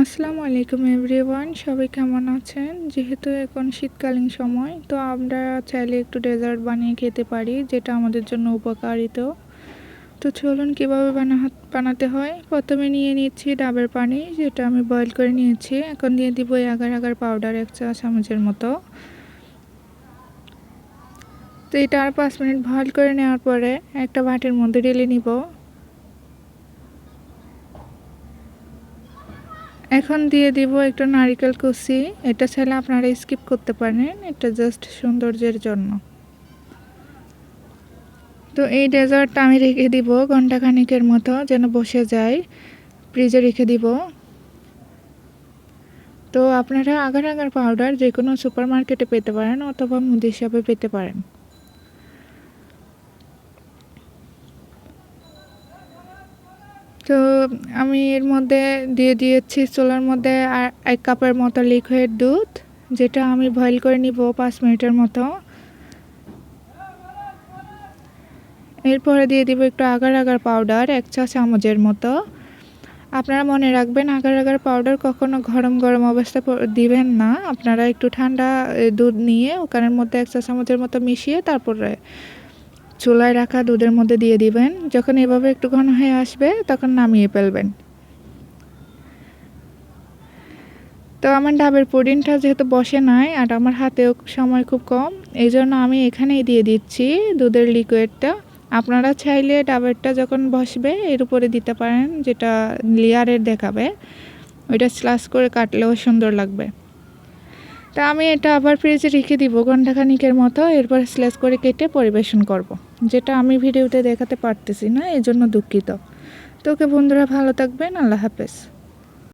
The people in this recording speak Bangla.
আসসালামু আলাইকুম এভরিওয়ান, সবাই কেমন আছেন? যেহেতু এখন শীতকালীন সময়, তো আমরা চাইলে একটু ডেজার্ট বানিয়ে খেতে পারি, যেটা আমাদের জন্য উপকারিত। তো চলুন কীভাবে বানাতে হয়। প্রথমে নিয়ে নিচ্ছি ডাবের পানি, যেটা আমি বয়েল করে নিয়েছি। এখন দিয়ে দিব আগার আগার পাউডার 1 চা চামচের মতো। তো এটা আর 5 মিনিট বয়েল করে নেওয়ার পরে একটা বাটির মধ্যে ঢেলে নিব। এখন দিয়ে দিব একটু নারকেল কুচি। এটা চাইলে আপনারা স্কিপ করতে পারেন, এটা জাস্ট সৌন্দর্যের জন্য। তো এই ডেজার্টটা আমি রেখে দিব ঘন্টাখানেকের মতো, যেন বসে যায়। ফ্রিজে রেখে দিব। তো আপনারা আগার আগার পাউডার যে কোনো সুপার মার্কেটে পেতে পারেন, অথবা মুদি শপে পেতে পারেন। তো আমি এর মধ্যে দিয়ে দিয়েছি চুলার মধ্যে আর 1 কাপের মতো লিকুইড দুধ, যেটা আমি বয়েল করে নিব 5 মিনিটের মতো। এরপরে দিয়ে দিব একটু আগার আগার পাউডার 1 চা চামচের মতো। আপনারা মনে রাখবেন, আগার আগার পাউডার কখনো গরম গরম অবস্থায় দিবেন না। আপনারা একটু ঠান্ডা দুধ নিয়ে ওখানের মধ্যে 1 চা চামচের মতো মিশিয়ে তারপরে চুলায় রাখা দুধের মধ্যে দিয়ে দিবেন। যখন এভাবে একটু ঘন হয়ে আসবে, তখন নামিয়ে ফেলবেন। তো আমার ডাবের পুডিংটা যেহেতু বসে নাই আর আমার হাতেও সময় খুব কম, এই জন্য আমি এখানেই দিয়ে দিচ্ছি দুধের লিকুইডটা। আপনারা চাইলে ডাবেরটা যখন বসবে এর উপরে দিতে পারেন, যেটা লেয়ারের দেখাবে, ওইটা স্লাইস করে কাটলেও সুন্দর লাগবে। তা আমি এটা আবার ফ্রিজে রেখে দিব ঘন্টাখানিকের মতো। এরপর স্লাইস করে কেটে পরিবেশন করব, যেটা আমি ভিডিওতে দেখাতে পারতেছি না, এই জন্য দুঃখিত। তো ওকে বন্ধুরা, ভালো থাকবেন। আল্লাহ হাফেজ।